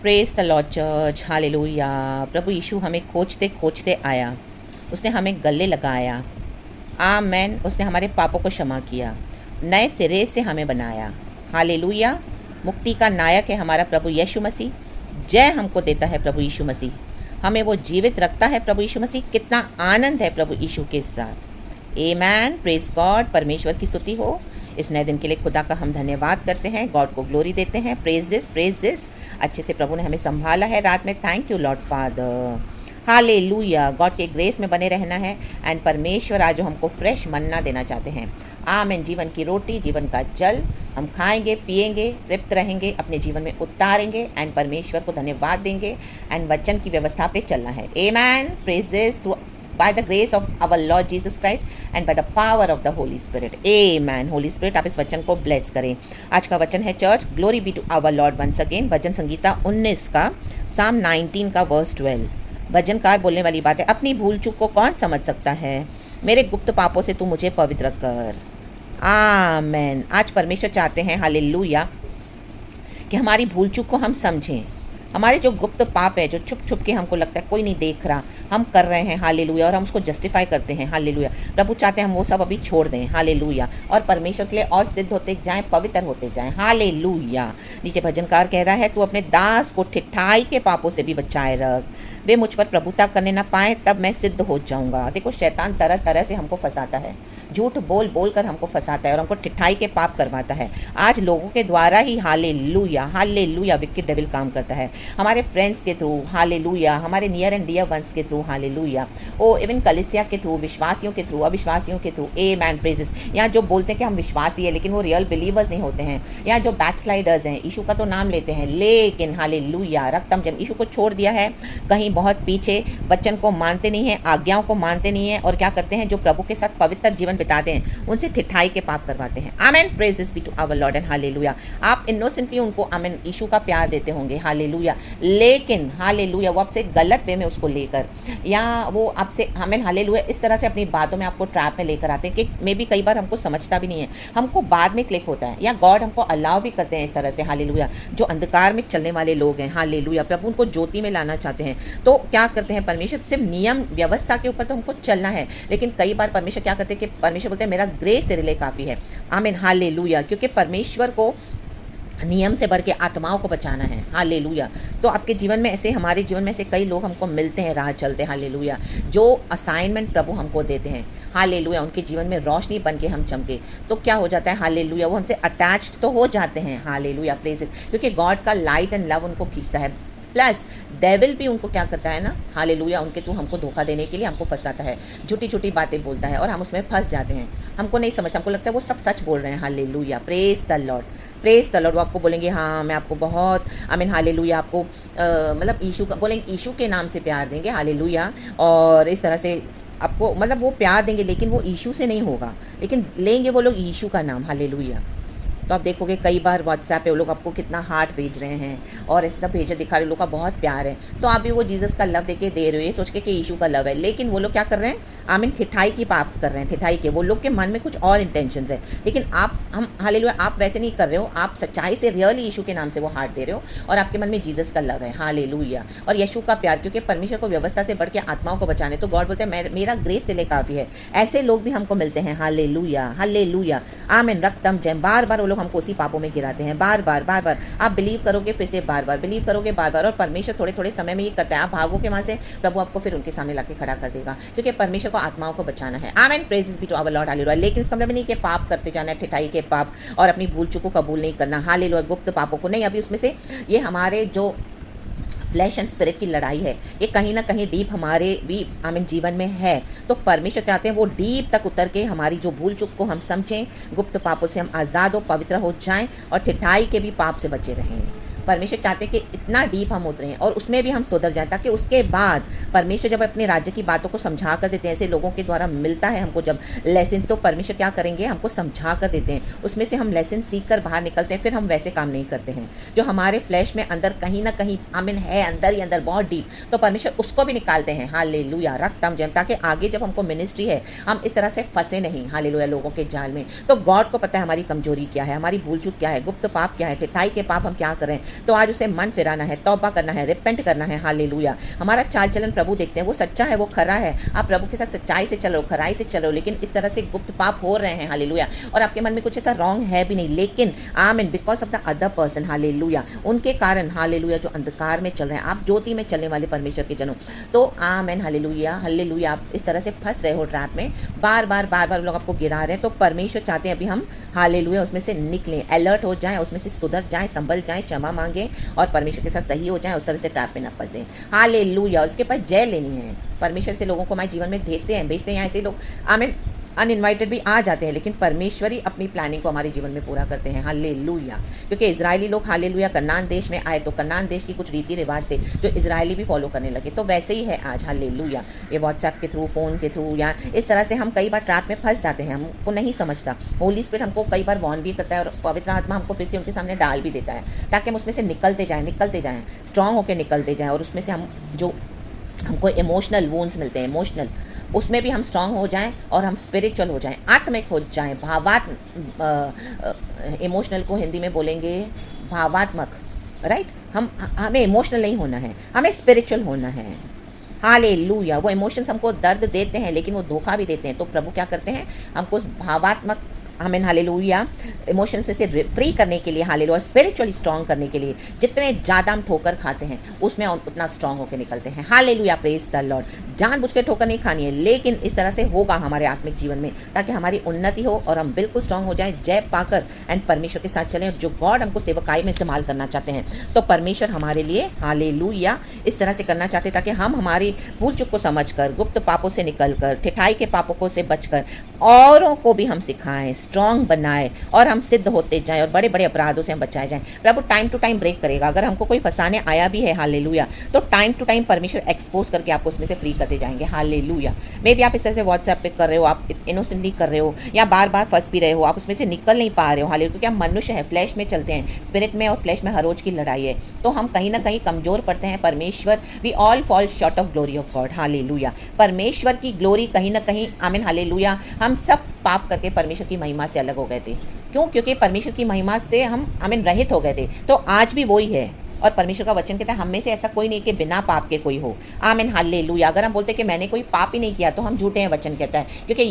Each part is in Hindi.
Praise the Lord church, hallelujah. प्रभु यीशु हमें खोजते खोजते आया, उसने हमें गले लगाया। आमेन। उसने हमारे पापों को क्षमा किया, नए सिरे से हमें बनाया। हालेलुया। मुक्ति का नायक है हमारा प्रभु यीशु मसीह। जय हमको देता है प्रभु यीशु मसीह, हमें वो जीवित रखता है प्रभु यीशु मसीह। कितना आनंद है प्रभु यीशु के साथ। आमेन। Praise God. परमेश्वर की स्तुति हो। इस नए दिन के लिए खुदा का हम धन्यवाद करते हैं, गॉड को ग्लोरी देते हैं। Praise this. अच्छे से प्रभु ने हमें संभाला है रात में। Thank you Lord father. Hallelujah. God के ग्रेस में बने रहना है। एंड परमेश्वर आज हमको फ्रेश मन्ना देना चाहते हैं। आमीन। जीवन की रोटी, जीवन का जल हम खाएंगे, पिएंगे, तृप्त रहेंगे, अपने जीवन में उतारेंगे एंड परमेश्वर को धन्यवाद देंगे एंड वचन की व्यवस्था पे चलना है। आमीन। Praises through by the grace of our Lord Jesus Christ and by the power of the Holy Spirit. Amen. Holy Spirit आप इस वचन को ब्लेस करें। आज का वचन है church, glory be to our Lord once again. Bhajan Sangita 19 का साम 19 का वर्स 12। भजनकार बोलने वाली बात है, अपनी भूल चूक को कौन समझ सकता है, मेरे गुप्त पापों से तू मुझे पवित्र कर। आमेन। आज परमेश्वर चाहते हैं हालेलुया कि हमारी भूल चूक को हम समझें। हमारे जो गुप्त पाप है, जो छुप छुप के हमको लगता है कोई नहीं देख रहा, हम कर रहे हैं हालेलुया, और हम उसको जस्टिफाई करते हैं हालेलुया। प्रभु चाहते हैं हम वो सब अभी छोड़ दें हालेलुया, और परमेश्वर के लिए और सिद्ध होते जाएं, पवित्र होते जाएं हालेलुया। नीचे भजनकार कह रहा है, तू अपने दास को ठिठाई के पापों से भी बचाए रख, वे मुझ पर प्रभुता करने ना पाए, तब मैं सिद्ध हो जाऊंगा। देखो शैतान तरह तरह से हमको फंसाता है, झूठ बोल बोल कर हमको फंसाता है और हमको ठिठाई के पाप करवाता है। आज लोगों के द्वारा ही हालेलुया हालेलुया विकेट डेविल काम करता है, हमारे फ्रेंड्स के थ्रू हालेलुया, हमारे नियर एंड डियर वंस के थ्रू हालेलुया, ओ इवन कलिसिया के थ्रू, विश्वासियों के थ्रू, अविश्वासियों के थ्रू। आमेन। प्रेजेस। यहाँ जो बोलते हैं कि हम विश्वासी है लेकिन वो रियल बिलीवर्स नहीं होते हैं, यहाँ जो बैकस्लाइडर्स हैं, यीशु का तो नाम लेते हैं लेकिन हालेलुया रक्तम जब यीशु को छोड़ दिया है, कहीं बहुत पीछे, वचन को मानते नहीं हैं, आज्ञाओं को मानते नहीं हैं, और क्या करते हैं, जो प्रभु के साथ पवित्र जीवन बिताते हैं उनसे ठिठाई के पाप करवाते हैं। Amen. Praises be to our Lord and hallelujah. आप इनोसेंटली उनको आमेन यीशु का प्यार देते होंगे हालेलुया, लेकिन हालेलुया वो आपसे गलत वे में उसको लेकर, या वो आपसे आमेन हालेलुया इस तरह से अपनी बातों में आपको ट्रैप में लेकर आते हैं कि मे बी कई बार हमको समझता भी नहीं है, हमको बाद में क्लिक होता है, या गॉड हमको अलाउ भी करते हैं इस तरह से हालेलुया। जो अंधकार में चलने वाले लोग हैं हालेलुया, प्रभु उनको ज्योति में लाना चाहते हैं, तो क्या करते हैं परमेश्वर, सिर्फ नियम व्यवस्था के ऊपर तो हमको चलना है, लेकिन कई बार परमेश्वर क्या करते हैं कि परमेश्वर बोलते हैं मेरा ग्रेस तेरे लिए काफ़ी है। आमीन हालेलुया। क्योंकि परमेश्वर को नियम से बढ़ के आत्माओं को बचाना है हालेलुया। तो आपके जीवन में ऐसे, हमारे जीवन में ऐसे कई लोग हमको मिलते हैं राह चलते हालेलुया, जो असाइनमेंट प्रभु हमको देते हैं हालेलुया, उनके जीवन में रोशनी बन के हम चमके, तो क्या हो जाता है हालेलुया, वो हमसे अटैच्ड तो हो जाते हैं हालेलुया प्रेज, क्योंकि गॉड का लाइट एंड लव उनको खींचता है। प्लस डेविल भी उनको क्या करता है ना हालेलुया, उनके थ्रू हमको धोखा देने के लिए हमको फंसाता है, झूठी झूठी बातें बोलता है और हम उसमें फंस जाते हैं, हमको नहीं समझता, हमको लगता है वो सब सच बोल रहे हैं hallelujah. Praise the Lord, praise the Lord. वो आपको बोलेंगे हाँ मैं आपको बहुत आमीन हालेलुया, आपको मतलब यीशु का बोलेंगे, यीशु के नाम से प्यार देंगे हालेलुया, और इस तरह से आपको मतलब वो प्यार देंगे, लेकिन वो यीशु से नहीं होगा, लेकिन लेंगे वो लोग यीशु का नाम हालेलुया। तो आप देखोगे कई बार व्हाट्सएप पे वो लोग आपको कितना हार्ट भेज रहे हैं और ऐसा सब भेजा दिखा रहे, लोग का बहुत प्यार है, तो आप भी वो जीसस का लव देके दे रहे हो, ये सोच के कि यीशु का लव है, लेकिन वो लोग क्या कर रहे हैं आमीन ठिठाई की पाप कर रहे हैं, ठिठाई के, वो लोग के मन में कुछ और इंटेंशंस है, लेकिन आप हम हालेलुया आप वैसे नहीं कर रहे हो, आप सच्चाई से रियली यीशु के नाम से वो हार्ट दे रहे हो और आपके मन में जीसस का लव है हालेलुया, और यीशु का प्यार, क्योंकि परमेश्वर को व्यवस्था से बढ़ के आत्माओं को बचाने, तो गॉड बोलते हैं मेरा ग्रेस तेरे लिए काफ़ी है। ऐसे लोग भी हमको मिलते हैं हालेलुया हालेलुया आमीन रक्तम जय। बार बार वो लोग हमको उसी पापों में गिराते हैं, बार बार बार बार, आप बिलीव करोगे फिर से बार बार बिलीव करोगे बार बार, और परमेश्वर थोड़े थोड़े समय में ये करता है, आप भागोगे वहाँ से, प्रभु आपको फिर उनके सामने लाके खड़ा कर देगा, क्योंकि परमेश्वर को आत्माओं को बचाना है। Amen. Praises be to our Lord hallelujah. लेकिन इसका मतलब नहीं कि पाप करते जाना है, ठिठाई के पाप और अपनी भूल चूक को कबूल नहीं करना हालेलुया, गुप्त पापों को नहीं, अभी उसमें से ये हमारे जो फ्लैश एंड स्पिरिट की लड़ाई है, ये कहीं ना कहीं डीप हमारे भी आमीन जीवन में है, तो परमेश्वर चाहते हैं वो डीप तक उतर के हमारी जो भूल चूक को हम समझें, गुप्त पापों से हम आज़ाद हो, पवित्र हो जाएं और ठिठाई के भी पाप से बचे रहें। परमेश्वर चाहते हैं कि इतना डीप हम उतरें और उसमें भी हम सुधर जाएं, ताकि उसके बाद परमेश्वर जब अपने राज्य की बातों को समझा कर देते हैं, ऐसे लोगों के द्वारा मिलता है हमको जब लेसन, तो परमेश्वर क्या करेंगे हमको समझा कर देते हैं, उसमें से हम लेसन सीख कर बाहर निकलते हैं, फिर हम वैसे काम नहीं करते हैं जो हमारे फ्लैश में अंदर कहीं ना कहीं आमीन है, अंदर ही अंदर बहुत डीप, तो परमेश्वर उसको भी निकालते हैं हालेलुया रक्तम जय, ताकि आगे जब हमको मिनिस्ट्री है हम इस तरह से फंसे नहीं हालेलुया लोगों के जाल में। तो गॉड को पता है हमारी कमजोरी क्या है, हमारी भूल चूक क्या है, गुप्त पाप क्या है, ठिठाई के पाप हम क्या करें, तो आज उसे मन फिराना है, तौबा करना है, रिपेंट करना है। हालेलुया। हमारा चाल चलन प्रभु देखते हैं, वो सच्चा है, वो खरा है। आप प्रभु के साथ सच्चाई से चल रहे हो, खराई से चल रहे हो, लेकिन इस तरह से गुप्त पाप हो रहे हैं। हालेलुया। और आपके मन में कुछ ऐसा रॉन्ग है भी नहीं, लेकिन आमीन, because of the other person, hallelujah, उनके कारण, हालेलुया, जो अंधकार में चल रहे हैं, आप ज्योति में चलने वाले परमेश्वर के जनों, तो आमीन, हालेलुया, हालेलुया, आप इस तरह से फंस रहे हो ट्रैप में, बार बार लोग आपको गिरा रहे हैं। तो परमेश्वर चाहते हैं अभी हम, हालेलुया, उसमें से निकलें, अलर्ट हो जाएं, उसमें से सुधर जाएं, संभल जाएं, क्षमा मांगें और परमेश्वर के साथ सही हो जाएं, उस तरह से ट्रैप में न फंसें। हालेलुया। उसके पास जय लेनी है। परमेश्वर से लोगों को हमारे जीवन में देखते हैं, भेजते हैं, ऐसे लोग आमीन अनइनवाइटेड भी आ जाते हैं, लेकिन परमेश्वर ही अपनी प्लानिंग को हमारे जीवन में पूरा करते हैं। हालेलुया। क्योंकि इजरायली लोग, हालेलुया, कनान देश में आए तो कनान देश की कुछ रीति रिवाज थे जो इजरायली भी फॉलो करने लगे, तो वैसे ही है आज। हालेलुया। ये व्हाट्सएप के थ्रू, फ़ोन के थ्रू, या इस तरह से हम कई बार ट्रैप में फंस जाते हैं, हमको नहीं समझता। होली स्पिरिट हमको कई बार वॉर्न भी करता है और पवित्र आत्मा हमको फिर से उनके सामने डाल भी देता है, ताकि हम उसमें से निकलते जाएँ, स्ट्रांग होकर निकलते जाएँ, और उसमें से हम जो हमको इमोशनल वूंड्स मिलते हैं, इमोशनल, उसमें भी हम स्ट्रांग हो जाएं और हम स्पिरिचुअल हो जाएं, आत्मिक हो जाएं, इमोशनल को हिंदी में बोलेंगे भावात्मक, राइट। हमें इमोशनल नहीं होना है, हमें स्पिरिचुअल होना है। हालेलुया। वो इमोशंस हमको दर्द देते हैं, लेकिन वो धोखा भी देते हैं, तो प्रभु क्या करते हैं, हमको उस भावात्मक, हमें हालेलुया, इमोशन से फ्री करने के लिए, हालेलुया, स्पिरिचुअली स्ट्रांग करने के लिए, जितने ज़्यादा हम ठोकर खाते हैं उसमें उतना स्ट्रांग होकर निकलते हैं। Hallelujah, praise the Lord. जानबूझ के ठोकर नहीं खानी है, लेकिन इस तरह से होगा हमारे आत्मिक जीवन में, ताकि हमारी उन्नति हो और हम बिल्कुल स्ट्रांग हो जाएं, जय पाकर एंड परमेश्वर के साथ चलें, जो गॉड हमको सेवकाई में इस्तेमाल करना चाहते हैं। तो परमेश्वर हमारे लिए, हालेलुया, इस तरह से करना चाहते हैं, ताकि हम हमारी भूल चूक को समझकर, गुप्त पापों से निकलकर, ठिठाई के पापों से बचकर औरों को भी हम सिखाएं, स्ट्रांग बनाए, और हम सिद्ध होते जाएं, और बड़े बड़े अपराधों से हम बचाए जाएं। प्रभु टाइम टू टाइम ब्रेक करेगा। अगर हमको कोई फंसाने आया भी है, हालेलुया, तो टाइम टू टाइम परमेश्वर एक्सपोज करके आपको उसमें से फ्री करते जाएंगे। हालेलुया। मे भी आप इस तरह से व्हाट्सएप पे कर रहे हो, आप इनोसेंटली कर रहे हो, या बार बार फंस भी रहे हो, आप उसमें से निकल नहीं पा रहे हो। हालेलुया। क्योंकि हम मनुष्य हैं, फ्लैश में चलते हैं, स्पिरिट में और फ्लैश में हर रोज की लड़ाई है, तो हम कहीं ना कहीं कमजोर पड़ते हैं। परमेश्वर, we all fall short of glory of God. Hallelujah. परमेश्वर की ग्लोरी कहीं ना कहीं, आमीन, हालेलुया, हम सब पाप करके परमेश्वर की महिमा से अलग हो गए थे। क्यों? क्योंकि परमेश्वर की महिमा से हम आमीन रहित हो गए थे। तो आज भी वही है, और परमेश्वर का वचन कहता है हम में से ऐसा कोई नहीं कि बिना पाप के कोई हो। आमीन, हालेलुया। अगर हम बोलते कि मैंने कोई पाप ही नहीं किया तो हम झूठे हैं, वचन कहता है, क्योंकि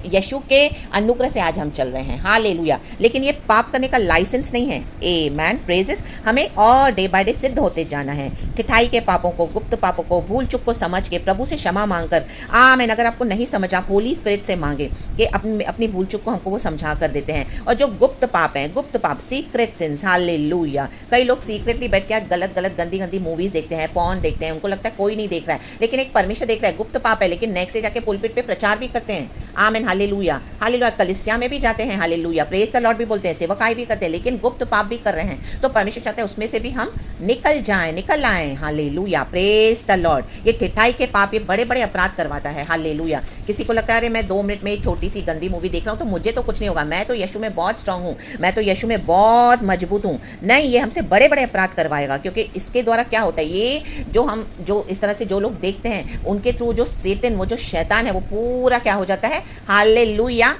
यीशु के अनुग्रह से आज हम चल रहे हैं। हालेलुया। लेकिन ये पाप करने का लाइसेंस नहीं है। आमीन, प्रेजेस। हमें और डे बाय डे सिद्ध होते जाना है, ठिठाई के पापों को, गुप्त पापों को, भूल चुक को समझ के प्रभु से क्षमा मांगकर। आमीन। अगर आपको नहीं समझ, आप होली स्पिरिट से मांगे कि अपनी भूल चुक को हमको वो समझा कर देते हैं। और जो गुप्त पाप हैं, गुप्त पाप, सीक्रेट सिंस, हालेलुया। कई लोग सीक्रेटली क्या गलत गंदी मूवीज देखते हैं, पॉर्न देखते हैं, उनको लगता है कोई नहीं देख रहा है, लेकिन एक परमेश्वर देख रहा है। गुप्त पाप है, लेकिन नेक्स्ट डे जाके पुलपिट पे प्रचार भी करते हैं। आमीन, हालेलुया, हालेलुया। कलीसिया में भी जाते हैं, हालेलुया, प्रेज द लॉर्ड भी बोलते हैं, सेवकाई भी करते हैं, लेकिन गुप्त पाप भी कर रहे हैं। तो परमेश्वर चाहते हैं उसमें से भी हम निकल आए। Hallelujah, praise the Lord. ये ठिठाई के पाप, ये बड़े बड़े अपराध करवाता है। हालेलुया। किसी को लगता है अरे मैं 2 मिनट में एक छोटी सी गंदी मूवी देख रहा हूँ तो मुझे तो कुछ नहीं होगा, मैं तो यीशु में बहुत स्ट्रांग हूँ, मैं तो यीशु में बहुत मजबूत हूँ। नहीं, ये हमसे बड़े बड़े अपराध करवाएगा, क्योंकि इसके द्वारा क्या होता है, ये जो इस तरह से जो लोग देखते हैं, उनके थ्रू जो सेतन, वो जो शैतान है, वो पूरा क्या हो जाता है, हालेलुया,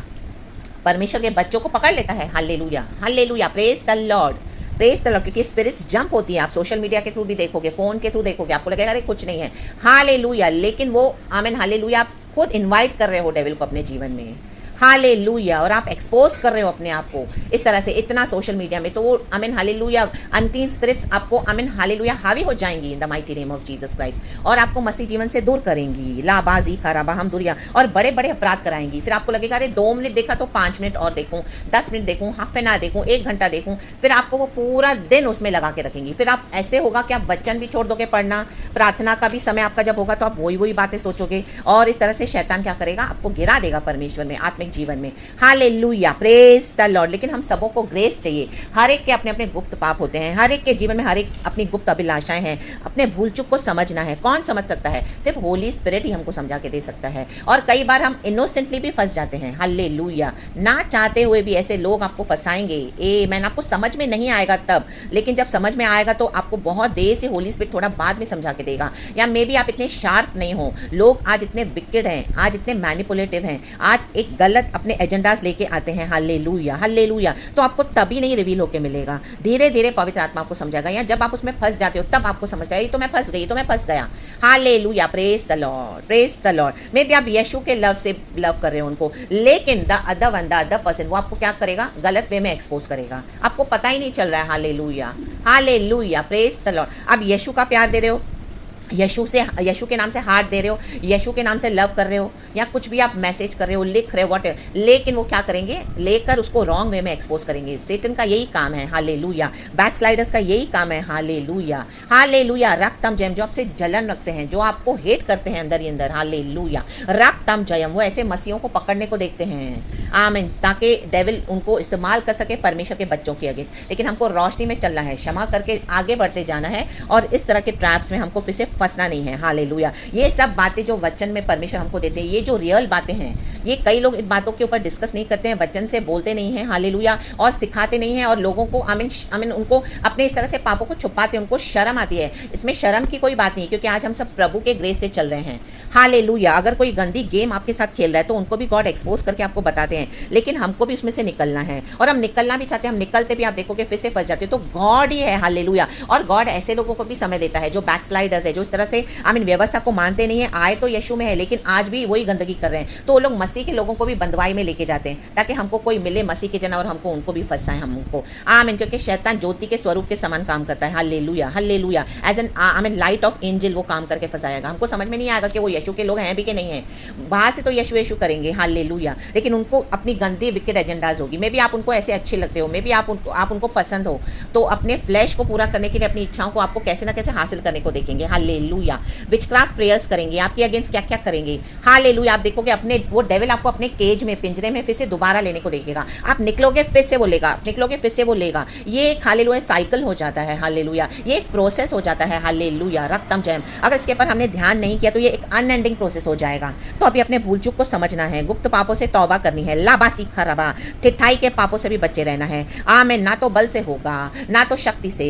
परमेश्वर के बच्चों को पकड़ लेता है। Hallelujah, hallelujah, praise the Lord, praise the Lord. क्योंकि स्पिरिट्स जंप होती है, आप सोशल मीडिया के थ्रू भी देखोगे, फोन के थ्रू देखोगे, आपको लगेगा अरे कुछ नहीं है। हालेलुया। लेकिन वो, आमीन, हालेलुया, आप खुद इन्वाइट कर रहे हो डेविल को अपने जीवन में। हालेलुया। और आप एक्सपोज कर रहे हो अपने आप को इस तरह से इतना सोशल मीडिया में, तो वो आमीन, हालेलुया, अनक्लीन स्पिरिट्स आपको, आमीन, हालेलुया, हावी हो जाएंगी in the mighty name of Jesus Christ, और आपको मसीह जीवन से दूर करेंगी। लाबाजी, खराबा, हम दुरिया, और बड़े बड़े अपराध कराएंगी। फिर आपको लगेगा अरे 2 मिनट देखा तो 5 मिनट और देखूं, 10 मिनट देखूं, हाफ एन आवर देखूं, 1 घंटा देखूं, फिर आपको वो पूरा दिन उसमें लगा के रखेंगी। फिर आप ऐसे होगा कि आप वचन भी छोड़ दोगे पढ़ना, प्रार्थना का भी समय आपका जब होगा तो आप वही बातें सोचोगे, और इस तरह से शैतान क्या करेगा, आपको गिरा देगा परमेश्वर में, आत्मिक जीवन में। Hallelujah, praise the Lord. लेकिन हम सबों को ग्रेस चाहिए। हर एक के अपने अपने गुप्त पाप होते हैं, हर एक के जीवन में हर एक अपनी गुप्त अभिलाषाएं हैं, अपने भूल चूक को समझना है। कौन समझ सकता है? सिर्फ होली स्पिरिट ही हमको समझा के दे सकता है। और कई बार हम इनोसेंटली भी फंस जाते हैं। हालेलुया। ना चाहते हुए भी ऐसे लोग आपको फंसाएंगे। मैन, आपको समझ में नहीं आएगा तब, लेकिन जब समझ में आएगा तो आपको बहुत देर से होली स्पिरिट थोड़ा बाद में समझा के देगा। या मे बी आप इतने शार्प नहीं हो। लोग आज इतने विकेड हैं, आज इतने मैनिपुलेटिव हैं, आज एक गलत गलत अपने एजेंडाज लेके आते हैं, हालेलुया हालेलुया, तो आपको तभी नहीं रिवील होकर मिलेगा, धीरे धीरे पवित्र आत्मा आपको समझाएगा, या जब आप उसमें फंस जाते हो तब आपको समझता है ये तो मैं फंस गई, तो मैं फंस गया। Hallelujah, praise the Lord, praise the Lord. May be आप यीशु के लव से लव कर रहे हो उनको, लेकिन the other one, the other person, वो आपको क्या करेगा, गलत वे में एक्सपोज करेगा, आपको पता ही नहीं चल रहा है। Hallelujah hallelujah, praise the Lord. आप यीशु का प्यार दे रहे हो, यीशु के नाम से हार्ट दे रहे हो, यीशु के नाम से लव कर रहे हो, या कुछ भी आप मैसेज कर रहे हो, लिख रहे हो, वॉट, लेकिन वो क्या करेंगे, लेकर उसको रॉन्ग वे में एक्सपोज करेंगे। सेटन का यही काम है, हालेलुया। बैकस्लाइडर्स का यही काम है, हालेलुया हालेलुया। रक्तम जयम, जो आपसे जलन रखते हैं, जो आपको हेट करते हैं अंदर ही अंदर, हालेलुया। रक्तम जयम, वो ऐसे मसीहों को पकड़ने को देखते हैं, आमीन, ताकि डेविल उनको इस्तेमाल कर सके परमेश्वर के बच्चों के अगेंस्ट। लेकिन हमको रोशनी में चलना है, क्षमा करके आगे बढ़ते जाना है, और इस तरह के ट्रैप्स में हमको फिर से फंसना नहीं है। हालेलुया। ये सब बातें जो वचन में परमेश्वर हमको देते हैं, ये जो रियल बातें हैं, ये कई लोग इन बातों के ऊपर डिस्कस नहीं करते हैं, वचन से बोलते नहीं हैं, हालेलुया, और सिखाते नहीं हैं, और लोगों को आमीन उनको अपने इस तरह से पापों को छुपाते हैं, उनको शर्म आती है। इसमें शर्म की कोई बात नहीं, क्योंकि आज हम सब प्रभु के ग्रेस से चल रहे हैं, हालेलुया। अगर कोई गंदी गेम आपके साथ खेल रहा है तो उनको भी गॉड एक्सपोज करके आपको बताते हैं, लेकिन हमको भी उसमें से निकलना है, और हम निकलना भी चाहते हैं, हम निकलते भी आप देखोगे फिर से फंस जाते हैं। तो गॉड ही है, हालेलुया। और गॉड ऐसे लोगों को भी समय देता है जो बैकस्लाइडर्स है, जो इस तरह से व्यवस्था को मानते नहीं है, आए तो यीशु में है लेकिन आज भी वही गंदगी कर रहे हैं, तो वो लोग मसीह के लोगों को भी बंदवाई में लेके जाते हैं, ताकि हमको कोई मिले मसीह के जना और हमको उनको भी फंसाए, हमको, आमीन। क्योंकि शैतान ज्योति के स्वरूप के समान काम करता है, hallelujah hallelujah. As an light of angel वो काम करके फंसाएगा। हमको समझ में नहीं आएगा कि वो यीशु के लोग हैं भी कि नहीं है, बाहर से तो यीशु यीशु करेंगे, हालेलुया, लेकिन उनको अपनी गंदी विकेट एजेंडाज होगी। मे भी आप उनको ऐसे अच्छे लगते हो, मे भी आप उनको पसंद हो, तो अपने फ्लैश को पूरा करने के लिए, अपनी इच्छाओं को आपको कैसे ना कैसे हासिल करने को देखेंगे, हालेलुया। विचक्राफ्ट प्रेयर्स करेंगे, आपके अगेंस्ट क्या क्या करेंगे, हालेलुया। आप देखोगे अपने वो डेविल आपको अपने केज में, पिंजरे में फिर से दोबारा लेने को देखेगा। आप निकलोगे फिर से वो लेगा, निकलोगे फिर से वो लेगा। ये एक हालेलुया साइकिल हो जाता है, हालेलुया। ये एक प्रोसेस हो जाता है, हालेलुया। रक्तम जयम, अगर इसके ऊपर हमने ध्यान नहीं किया तो ये एक अनएंडिंग प्रोसेस हो जाएगा। तो अभी अपने भूल चूक को समझना है, गुप्त पापों से तौबा करनी है, लाबासी खराबा, ठिठाई के पापों से भी बचे रहना है, आमीन। ना तो बल से होगा, ना तो शक्ति से,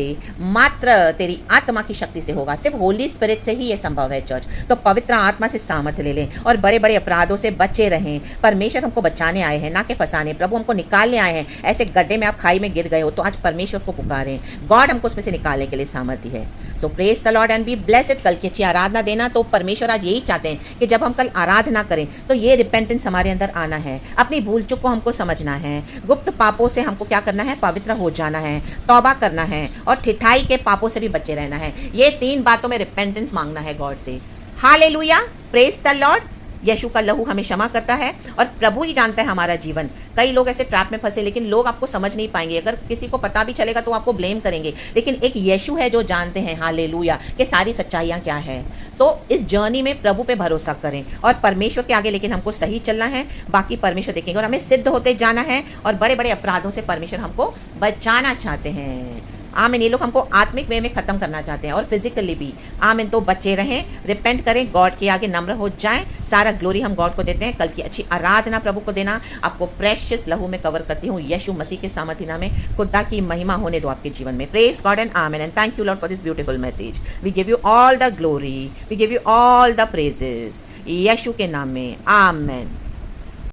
मात्र तेरी आत्मा की शक्ति से होगा। सिर्फ होली स्पिरिट से ही ये संभव है चर्च। तो पवित्र आत्मा से सामर्थ्य ले लें और बड़े बड़े अपराधों से बचे रहें। परमेश्वर हमको बचाने आए हैं, ना कि फंसाने। प्रभु हमको निकालने आए हैं। ऐसे गड्ढे में आप खाई में गिर गए हो तो आज परमेश्वर को पुकारें, गॉड हमको उसमें से निकालने के लिए सामर्थ्य है। So praise the Lord and be blessed. कल की अच्छी आराधना देना, तो परमेश्वर आज यही चाहते हैं कि जब हम कल आराधना करें तो ये रिपेंटेंस हमारे अंदर आना है, अपनी भूल चूक को हमको समझना है, गुप्त पापों से हमको क्या करना है, पवित्र हो जाना है, तौबा करना है, और ठिठाई के पापों से भी बचे रहना है। ये 3 बातों में रिपेंटेंस मांगना है गॉड से, हालेलुया, प्रेज द लॉर्ड। यीशु का लहू हमें क्षमा करता है और प्रभु ही जानता है हमारा जीवन। कई लोग ऐसे ट्रैप में फंसे, लेकिन लोग आपको समझ नहीं पाएंगे। अगर किसी को पता भी चलेगा तो आपको ब्लेम करेंगे, लेकिन एक यीशु है जो जानते हैं, हालेलुया, कि सारी सच्चाइयाँ क्या है। तो इस जर्नी में प्रभु पे भरोसा करें और परमेश्वर के आगे, लेकिन हमको सही चलना है, बाकी परमेश्वर देखेंगे। और हमें सिद्ध होते जाना है, और बड़े बड़े अपराधों से परमेश्वर हमको बचाना चाहते हैं, आमीन। ये लोग हमको आत्मिक वे में ख़त्म करना चाहते हैं और फिजिकली भी, आमीन। तो बचे रहें, रिपेंट करें, गॉड के आगे नम्र हो जाएं। सारा ग्लोरी हम गॉड को देते हैं। कल की अच्छी आराधना प्रभु को देना। आपको प्रेशियस लहू में कवर करती हूँ, यीशु मसीह के सामर्थ्य नाम में। खुदा की महिमा होने दो आपके जीवन में। Praise God and amen and thank you Lord for this beautiful message. We give you all the glory, we give you all the praises, Yeshu के नाम में, आमीन।